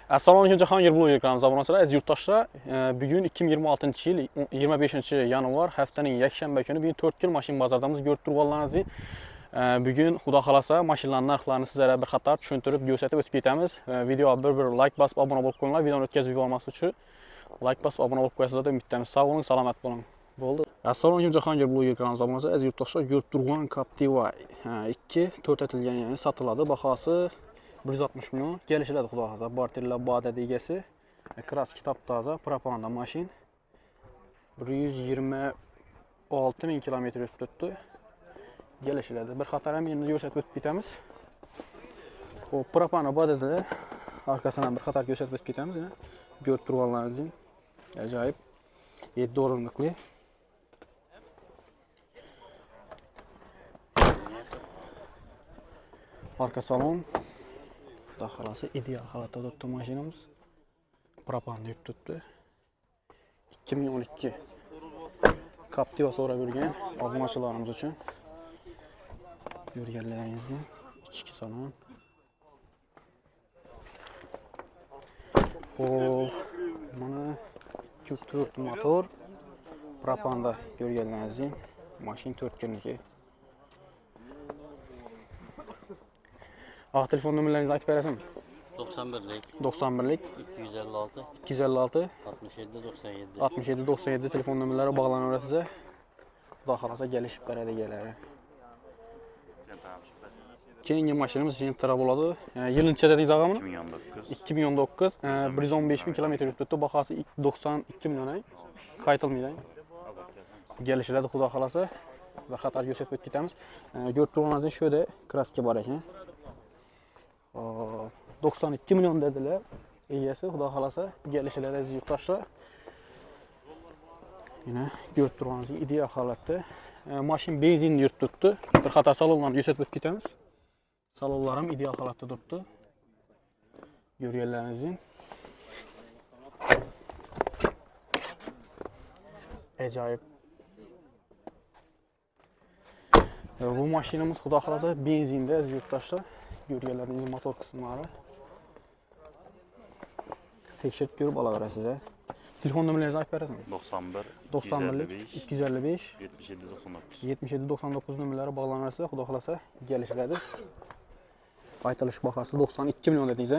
Assalomu alaykum Jahon Yerbulov ekranimizda abunachılar. Aziz yurtdoshlar, bugün 2026 yil 25 yanvar haftaning yakshanba kuni bugün 4 kil mashina bozoridamiz ko'rib turganlaringizni. Bugün xudo xolasa mashinalarning narxlarini sizlarga bir qator tushuntirib, ko'rsatib o'tib ketamiz. Videoga bir like bosib obuna bo'lib qo'yinglar. Videoni o'tkazib yubormaslik uchun like bosib obuna bo'lib qo'yasizlar deb umiddaman. Sog' bo'ling, salomat bo'ling. Bo'ldi. Assalomu alaykum Jahon Yerbulov ekranimizda abunachılar. Aziz yurtdoshlar, ko'rib turgan Captiva 2 4 etilgan, ya'ni sotiladi. Bahosi 160 milyon. Kelishiladi xudo xolasa. Barterlar badadi egasi. Kraski taptaza, propanda mashin. 126 ming kilometr o'tib turibdi. Kelishiladi. Bir qator ham endi ko'rsatib o'tib ketamiz. Xo'p, propanda badada arkasidan bir qator ko'rsatib o'tib ketamiz. Ko'rib turganlaringizni. Ajoyib. 7 o'rinliqli. Arka salon. Xudo xolasa ideal holatda turibdi mashinamiz. Propanda yurib turibdi. 2012 Captiva so'rab yurgan obunachilarimiz uchun yurganlaringizni ichki salon. Xo'p, mana 2.4 motor propanda ko'rganlaringizni mashina 4 kunligi. Telefon nomerlaringizni aytib berasizmi? 91'lik 91'lik 256 256 67 97 67 97 telefon nomerlari bog'lanaverasiz. Xudo xolasa kelishib beradi egalari. Keyingi mashinamiz Gentra bo'ladi. Yilnincha dedingiz og'amni? 2019 115 ming kilometr yuribdi. Bahosi 92 million. Qaytilmaydi. Kelishiladi xudo xolasa. Bir qator ko'rsatib o'tib ketamiz. Ko'rib turganingizdek shu yerda kraska bor ekan. 92 milyon dediler. Egasi xudo xolasa kelishiladi aziz yurtdoshlar. Yine ko'rib turganingizdek ideal holatda. Mashin benzinni yurib turibdi. Bir qator salonlarni ko'rsatib o'tib ketamiz. Salonlar ham ideal holatda turibdi. Ko'rganlaringizni. Ajoyib. Bu mashinamiz xudo xolasa benzinda aziz yurtdoshlar. Ko'rganlaringiz motor qismlari. Tekshirib ko'rib olaverasiz. Telefon nomerlaringizni aytib berasizmi? 91 91 255 77 99 77 99 nomerlari bog'lanarsa, xudo xolasa kelishiladi. Aytilish bahosi 92 million dedingiz.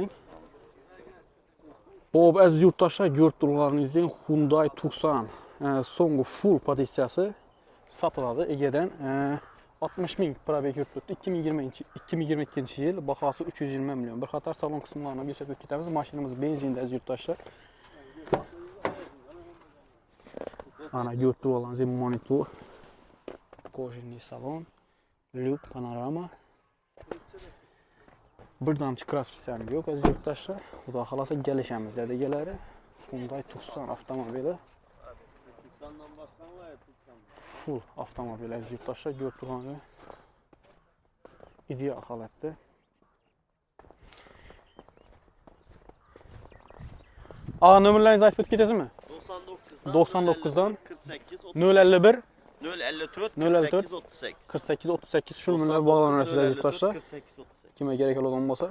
Xo'p, aziz yurtdoshlar, ko'rib turganingizdek Hyundai Tucson so'nggi full pozitsiyasi sotiladi. Egadan 60 ming probeg yurib turibdi. 2022 yil bahosi 320 million. Bir qator salon qismlarini ko'rsatib ketamiz. Mashinamiz benzinda aziz yurtdoshlar. Mana ko'rib turganingizdek monitor, kojinli salon, lyuk, panorama. Bir damchi kraskasi ham yo'q aziz yurtdoshlar. Xudo xolasa kelishamiz dedi egalari. Hyundai Tucson avtomobili. Full avtomobil aziz yurtdoshlar, ko'rib turganingizdek ideal holatda. Nomerlaringizni aytib ketasizmi? 99 dan 48 051 054 054 38 48 38 shu nomerlar bog'lanasiz aziz yurtdoshlar. Kimga kerak bo'lgan bo'lsa.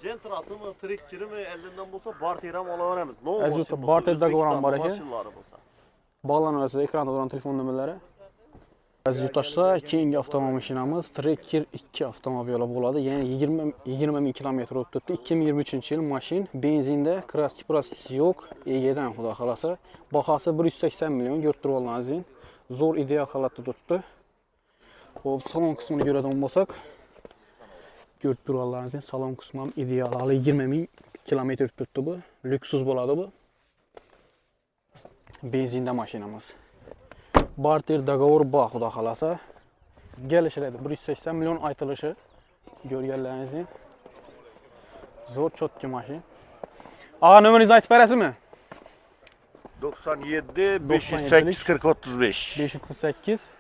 Gentrasimi, Trekkerimi elinden bo'lsa barter ham olaveramiz. Aziz yurtdoshlar, barterda ham bor ekan. Bog'lanasiz ekranda turan telefon nomerlari. Aziz yurtdoshlar, keyingi avtomashinamiz Trekker 2 avtomobili bo'ladi. Ya'ni 20 ming kilometr o'tib turibdi. 2023 yil mashin, benzinda, kraski prosesi yo'q. Egadan xudo xolasa. Bahosi 180 million ko'rib turganingizdek. Zo'r ideal holatda turibdi. Xo'p, salon qismini ko'radigan bo'lsak, ko'rib turganingizdek salon qismi ham ideal. Hali 20 ming kilometr turibdi bu. Luksus bo'ladi bu. Benzinda mashinamiz. Barter dogovor bor xudo xolasa. Kelishiladi 180 million aytilishi. Ko'rganlaringizni. Zo'r chotki mashin. Nomeringizni aytib berasizmi? 97 508 40 35 548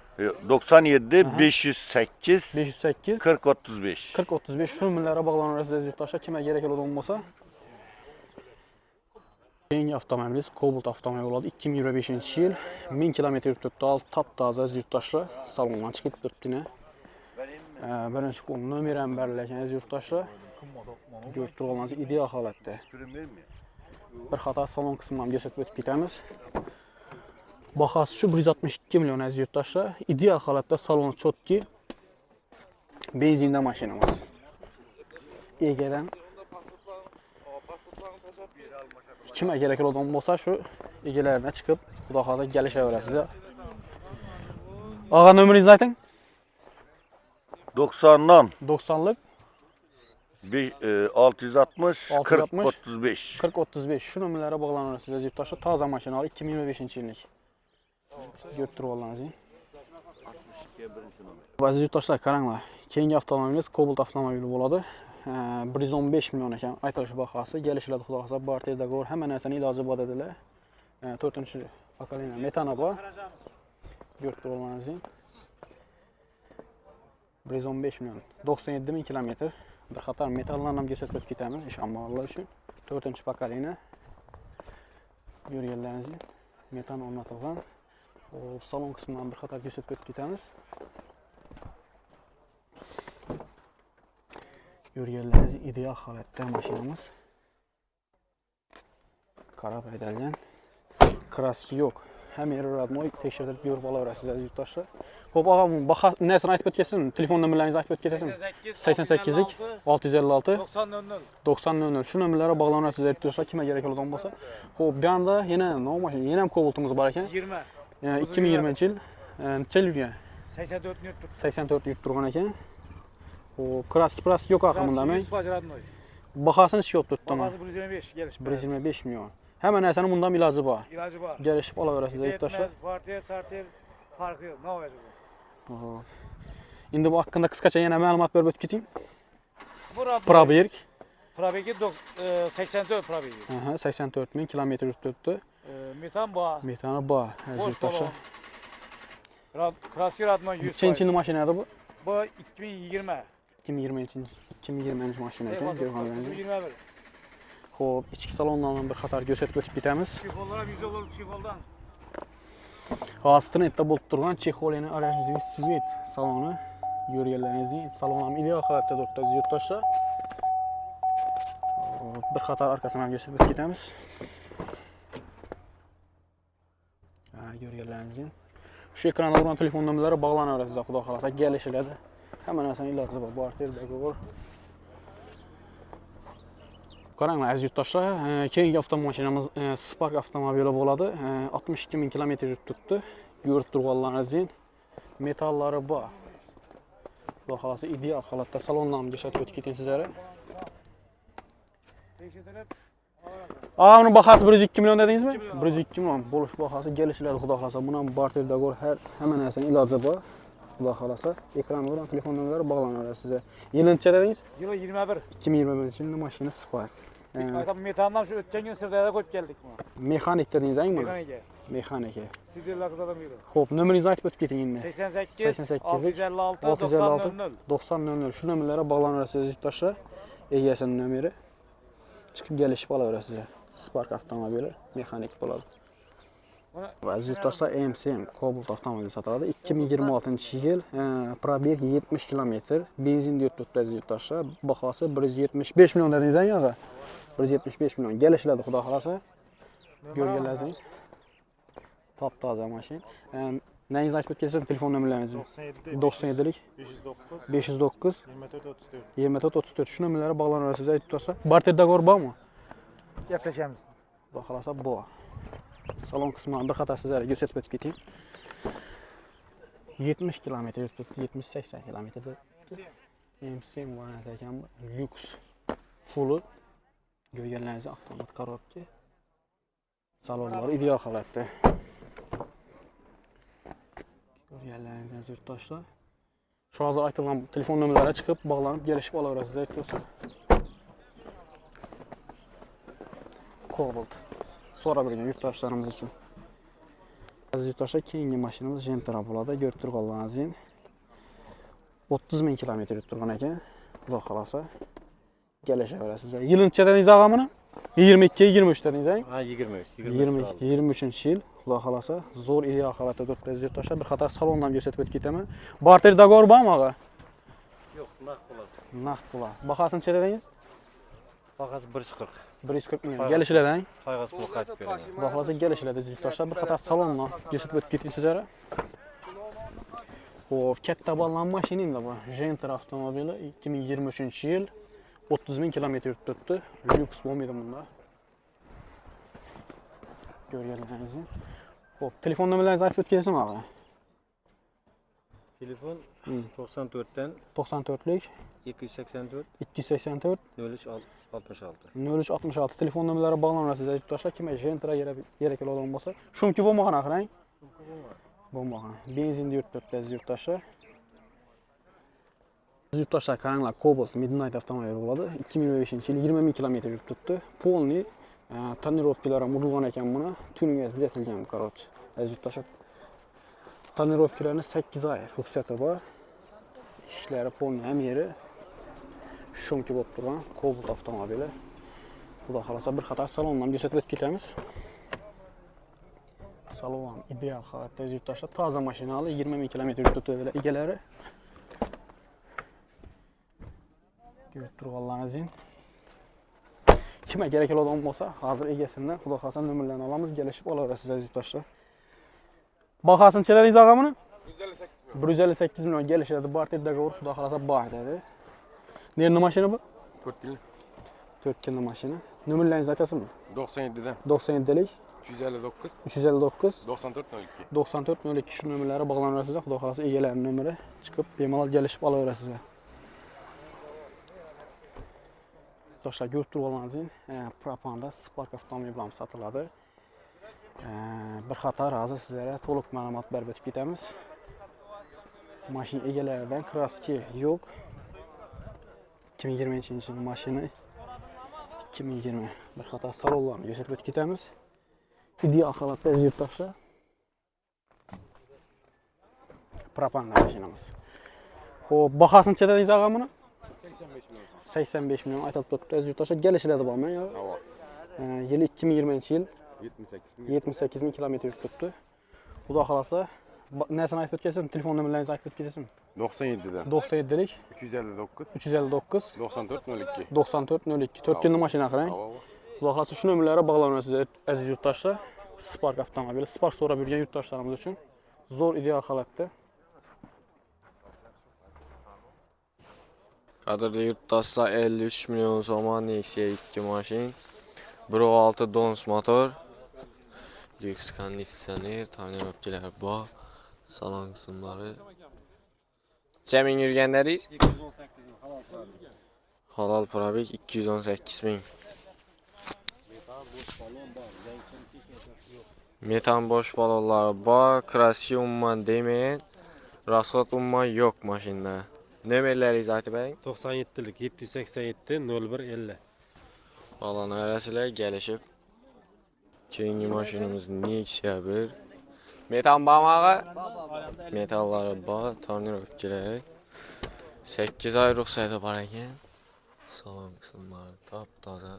97 508 508 40 35 40 35 shu nomerlarga bog'lanaverasiz aziz yurtdoshlar. Kimga kerak bo'ladigan bo'lsa. Keyingi avtomobilimiz Cobalt avtomobili bo'ladi. 2025 yil 1000 kilometr yurib turibdi. Top-toza aziz yurtdoshlar. Salondan chiqib turibdi. Birinchi qo'l nomer ham berilgan aziz yurtdoshlar. Görüb turğanlarınız ideal holatda. Sürüm vermiyor. Bir qator salon qismidan göstərib o'tib ketamiz. Bahası şu 162 milyon aziz yurtdoshlar. İdeal holatda salon chotki. Benzinli mashinamiz. Egadan kimə kerak olan bo'lsa shu egalarına chiqib, xudo xohlasa kelishaverasizlar. Ağa nömrənizi ayting. 90'dan 90lik 660 40 660, 35. 40-35 şu nömrələrə bağlanırsınız aziz yurtdoshlar. Taza maşinalı 2025-ci illik. Görüb turğanlarınızı. Aziz yurtdoshlar, qaranglar. Keyingi avtomobilimiz Cobalt avtomobili bo'ladi. 115 milyon ekan aytilish bahası. Gelişiladi xudo xohlasa barter dogovor hamma narsani iloji bor dedilar. 4-pokoleniya metana bor. Görüb turğanlarınızı. 115 milyon. 97 bin kilometr. Bir qator metallarni ham ko'rsatib o'tib ketamiz ish amallar uchun. 4-pokoleniya. Yurganlaringizni metan o'rnatilgan. Salon qismidan bir qator ko'rsatib o'tib ketamiz. Yurganlaringiz ideal holatda mashinamiz. Qarab haydalgan. Kraski yo'q. Hamma yer radnoy tekshirib ko'rib olaverasiz aziz yurtdoshlar. Xo'p, og'am baho narsani aytib o'tgasin, telefon nomerlaringizni aytib o'tgasin. 88 lik 656 9000 shu nomerlarga bog'lanasiz aziz yurtdoshlar, kimga kerak bo'lgan bo'lsa. Xo'p, bu yerda yana nov mashina, yana ham Cobalt'imiz bor ekan. 2020-yil necha yil yurgan? 84 yurib turgan ekan. Xo'p, kraski yo'q axir bundami? Bahosini ish yo'q turibdimi? Bahası 125 geliş. 125 milyon. Hemen narsani bundan iloji bor. İlacı var. Gelishib olaverasiz yurtdoshlar. Partiya, sartiya farkı yok. Ne olacak bu? Hop. Endi bu hakkında qisqacha yana ma'lumot berib o'tib keting. Probeg. Probeg. Probegi 84 probegi. 84 bin kilometr yurib turibdi. Metan bor. Metani bor. Boş Yurtdoshlar. talon. Kraski radma 100%. Nechinchi mashina edi bu? Bu 2020. 2020 mashina ekan, ko'rganingizdek. 2021. Xo'p, ichki salondan bir qator ko'rsatib o'tib ketamiz. Çikollar ham 100 olur çikoldan. Hozir bo'lib turgan Chexoliyani orange svet saloni yurganlaringizning salon ham ideal holatda turibdi aziz yurtdoshlar. Bir qator orqasidan ko'rsatib o'tib ketamiz. Yurganlaringizning shu ekranda turgan telefon nomerlari bog'lanaverasiz, xudo xolasa kelishiladi. Hamma narsani iloji bor. Barter dogovor. Qaranglar aziz yurtdoshlar, keyingi avtomashinamiz Spark avtomobili bo'ladi. 62 bin kilometr yurib turibdi. Ko'rib turganlaringiz metallari bor. Xudo xolasa ideal holatda salondan ham ko'rsatib o'tib keting sizlarga. Tekshirib. Uni bahasi 102 milyon dedingizmi? 102 milyon bo'lish bahasi kelishiladi xudo xolasa. Buni ham barter dogovor hamma narsani iloji bor. Xudo xolasa ekranda bilan telefon nomerlari bog'lanadi sizga. Yilncha dedingiz? Yılı 21. 2021-yil mashina Spark. Aytam metandan şu ötken gün Sirdaryo'da ko'p keldik buna. Mexanik dedingiz mi? Mekanika. Mexanika. Sidirlar kızadım yürü. Xo'p, nomeringizni aytib o'tib keting endi. 88 656 656 90 90 shu nomerlarga bog'lanasiz yurtdoshlar. Egasini nomeri chiqib kelishib olaverasiz. Spark avtomobili mexanik bo'ladi. Aziz yurtdoshlar, MCM Cobalt avtomobili sotiladi. 2026-yil, probeg 70 kilometr, benzin yurib turibdi aziz yurtdoshlar. Bahosi 175 million dedingiz yo'q? 175 million kelishiladi xudo xolasa. Ko'rganlaringiz. Top toza mashina. Nangizni aytib o'tgansiz, telefon nomerlaringizni. 97 lik 509 24 34 shu nomerlarga bog'lanasiz aziz yurtdoshlar. Barter dogovor bormi? Gaplashamiz. Xudo xolasa bor. Salon qismidan bir qator sizlarga ko'rsatib o'tib keting. 70 kilometr yuribdi, 70-80 kilometrda. MCM variant ekan, lyuks. Full ko'rganlaringiz avtomat korobka. Salonlar ideal holatda. Ko'rganlaringiz yurtdoshlar. Shu hozir aytilgan telefon nomerlariga chiqib bog'lanib kelishib olaverasiz aytdim. Cobalt. So'rab bergan yurtdoshlarimiz uchun. Aziz yurtdoshlar, keyingi mashinamiz Gentra bo'ladi. Ko'rib turganlaringiz 30 bin kilometr yurib turgan ekan. Xudo xolasa kelishaverasiz. Yilncha dedingiz og'amini? 22-23 dedingiz, Ha 23. 23-yil. Xudo xolasa zo'r ideal holatda turibdi aziz yurtdoshlar. Bir qator salondan ko'rsatib o'tib ketaman. Barter dogovor bormi og'a? Yo'q, naqd bo'ladi. Naqd pul. Bahosini necha dedingiz? Bagası 140. 140 milyon. Hayır. Gelişilerden. Qayg'asi pul qaytib beradi. Xudo xolasa gelişilerdi yurtdoshlar. Bir qator salondan ko'rsatib o'tib ketdik sizlarga. Xo'p, katta ballan mashina endi bu. Gentra avtomobili 2023-yil 30 ming kilometr yurib turibdi. Lyuks bo'lmaydi bunda. Ko'rganlaringizni. Xo'p, telefon nomerlaringizni aytib o'tgaysizmi og'a? Telefon 94 dan 94lik 284 284 0366. 0366 telefon nomerlari bog'lanasiz yurtdoshlar. Kim Gentra kerak bo'ladigan bo'lsa, shumki bo'lmagan aqrang. Bo'lmagan. Benzinda yurib turibdi aziz yurtdoshlar. Yurtdoshlar qaranglar, Cobalt Midnight avtomobil bo'ladi. 2005-yil 20 ming kilometr yurib turibdi. Polni tonirovkalar ham urilgan ekan buni. Tuningi tuzatilgan, короче. Aziz yurtdoshlar. Tonirovkalarni 8 oy ruxsati bor. Ishlari polni ham yeri shumki bo'lib turgan Cobalt avtomobili. Xudo xolasa bir qator salondan ko'rsatib o'tib ketamiz. Salon ideal holatda yurtdoshlar, toza mashinali 20 ming kilometr yurib turibdi egalari. Ko'rib turganlaringiz. Kimga kerak bo'ladigan bo'lsa, hozir egasidan xudo xolasa nomerlarini olamiz, kelishib olaverasiz aziz yurtdoshlar. Bahosini chiqaringiz og'a buni? 158 million kelishadi. Barter dogovor xudo xolasa bor dedi. Nerni mashina bu? 4 yil. 4 yillik mashina. Nomerlaringizni aytasizmi? 97 dan 97lik 359 359 9402. 9402 shu nomerlari bog'lanaverasizlar. Xudo xolasa egalarining nomeri chiqib bemalol kelishib olaverasizlar. Do'stlar, ko'rib turganlaringiz, propanda Spark avtomobili ham sotiladi. Bir qator hozir sizlarga to'liq ma'lumot berib o'tib ketamiz. Mashina egalaridan kraski yo'q. 2020-yil mashina 2020 bir qator salonlarni ko'rsatib o'tib ketamiz. Ideal holatda yurtdoshlar. Propanda mashinamiz. Xo'p, bahosini chiqaringiz og'a buni? 85 million. 85 million aytilib turibdi. Yurtdoshlar kelishiladi bormi? Havo. Yili 2020-yil 78 million. 78 ming kilometr yurib turibdi. Xudo xolasa, narsani aytib o'tgaysizmi? Telefon nomerlaringizni aytib o'tgaysizmi? 97 dan 97lik 359 359 9402. 9402 4 yillik mashina qarang. Havo. Xudo xolasa shu nomerlarga bog'lanasiz aziz yurtdoshlar. Spark avtomobili, Spark so'rab yurgan yurtdoshlarimiz uchun zo'r ideal holatda. Qadrli yurtdoshlar, 53 million so'mga Nexia 2 mashin, 1.6 Dons motor, lyuks konditsioner, tonirovkalar bor, salon qismlari. Necha ming yurgan dedingiz? 218 ming halol qiladi. Halol probek 218 ming. Metan bosh balonlari bor, kraski umuman demeyin, rasxod umuman yo'q mashinada. Nomerlaringizni aytib bering. 97lik 787 0150. Bog'lanaverasizlar, kelishib. Keyingi mashinamiz Nexia 1. Metan bormi og'a? Metallari bor, tonirovkalari. 8 oy ruxsati bor ekan. Salon qismlari top-toza.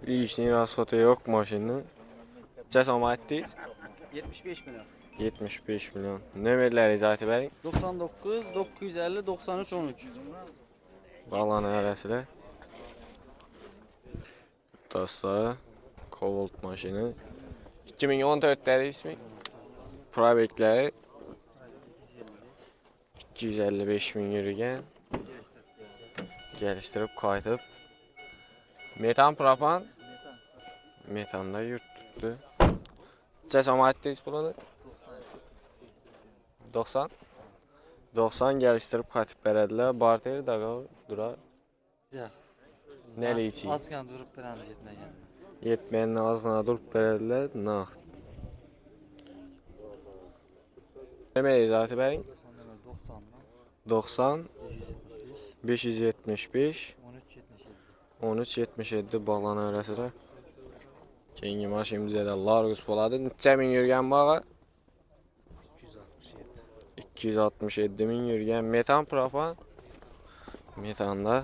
Lishning rasxoti yo'q mashina. Necha so'm aytdingiz? 75 milyon. 75 million. Nomerlaringizni aytib bering. 99 950 93 13. Bog'lanaverasizlar. Tosa Cobalt mashina 2014 dedingizmi? Probeklari 255 ming yurgan. Gelishtirib qaytib. Metan propan. Metanda yurtibdi. Necha so'm aytdingiz pulini? 90. 90 gelishtirib qaytib beradilar. Barter dogovor durar. Yo'q. Nelisi? Ozgina durib beramiz yetmagan. Yetmaganni ozgina durib beradilar. Naqd. Nomerinizni aytib bering. 90 575 1377 bog'lanaverasizlar. Keyingi mashinamizda Largus bo'ladi. Necha ming yurgan bog'a? 267 ming yurgan. Metan propan. Metanda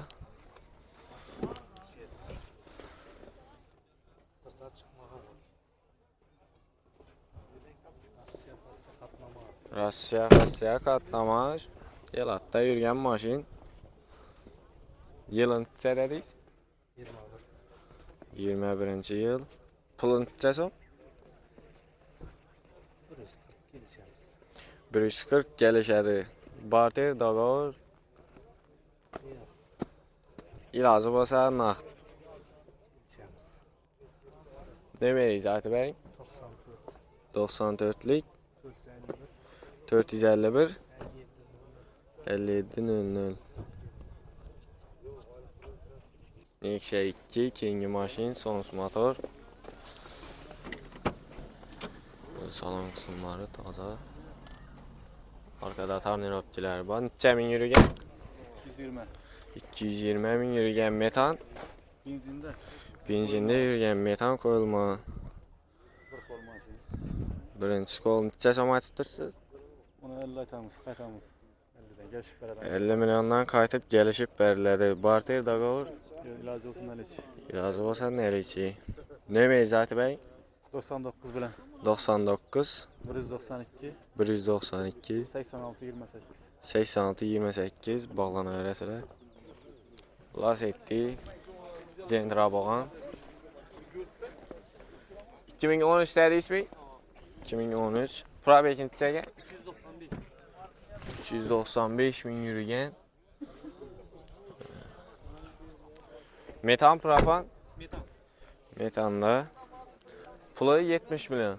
Rossiya qatnamoq. Elatda yurgan mashin. Yılın neçədədir? 21-ci yıl. Pulun neçəsi? 140 gəlişədi. Barter dogovor. İlacı bolsa naqd. Ne veriyiz Atibey? 94'lik 451 5700 Nexia 2 ikinci maşin sonsuz motor. Salon kısımları taza. Arkada tarnirovkiler var. Neçə min yürüyen? 220. 220 min yürüyen metan. Benzinde. Benzinde yürüyen metan koyulma. Bir forması. Birinci kol neçə soma tutursuz? Onu 50 aytamız, qaytamız. 50'den gelişip beraber. 50 milyondan qayıtıb gəlişib bərilədi. Barter dogovor. İlacı olsun da leç. İlacı olsa nəliçi? Ne meyzatı bəy? 99 bilen. 99 192 192 86 28. 86 28 bağlanan rəsələ. Lasetti Zentraboğan 2013 dedi ismi? 2013 Probekin çəkə? 395 min yürüyen. Metan propan? Metanda. Pulu 70 milyon.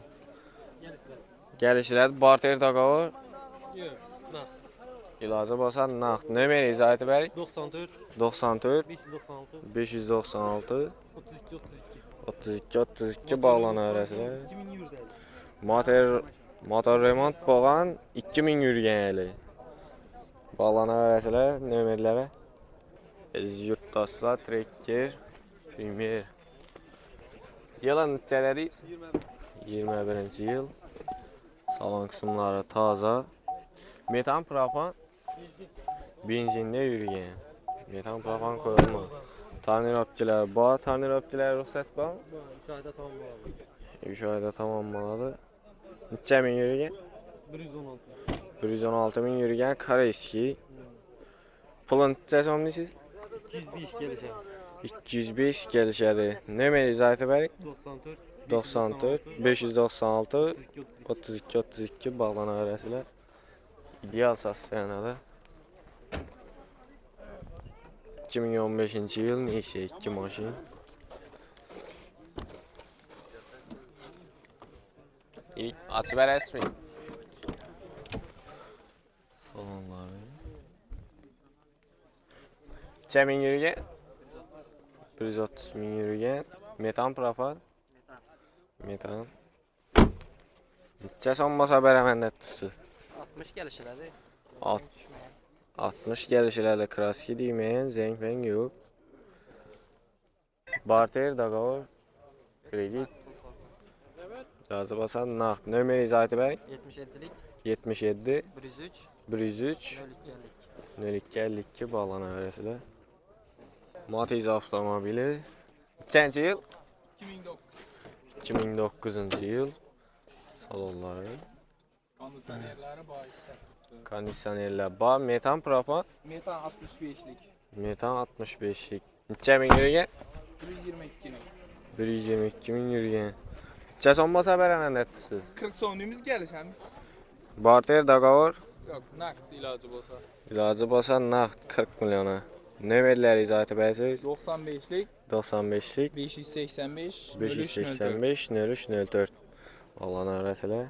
Gəlişlər barter dogovor. İlacı bolsa naqd. Nömər izahəti bəy? 94 596 32 bağlanan rəsələ. Motor remont bolğan 2000 yürüyen əli. Bağlanan rəsələ nömərlərə. Yurtdaşlar Trekker Premier. Yılın neçədədir? 21-ci yıl. Salon kısımları taza. Metan propan benzinde yürüyen. Metan propan koyulma. Tarnirovkiler var. Tarnirovkiler ruhsat var mı? 3 ayda tamamladı. Neçə min yürüyen? 116 min yürüyen Koreyski. Pulun neçəsi olmuşsunuz? 205 gelişemiz. 205 gəlişədir. Nömər izahəti bəri? 94 596 32 bağlanan rəsələ. İdeal sassiyanadır. 2015-ci yıl Nexia 2 maşin. İlk açı və rəsmi. Salonları. Neçə min yürüyen? 130 min yürüyen. Metan propan? Metan. Neçə sonmasa bərəməndə tutsun? 60 gelişileri. 60 gəlişlərlə kraski deyməyən, zəng yox. Barter, dogovor, kredit. Yazı basan naqd. Nömər izahəti bəy? 77'lik 77 103 103 0252 bağlanan rəsələ. Matiz avtomobili. Neçənci yıl? 2009-cu yıl. Salonları. Kondisionerlər var. Metan propan? Metan 65'lik. Metan 65'lik. Neçə min yürüyen? 122 bin. 122 min yürüyen. Neçə sonmasa bərəməndə tutsuz? 40 sonluğumuz gelişemiz. Barter, dogovor. Yok, nakit ilacı olsa. İlacı bolsa naqd 40 milyona. Nömərləri izahəti bəyəsiz? 95'lik 95'lik 585 585 03 04 Allah'ın arasıyla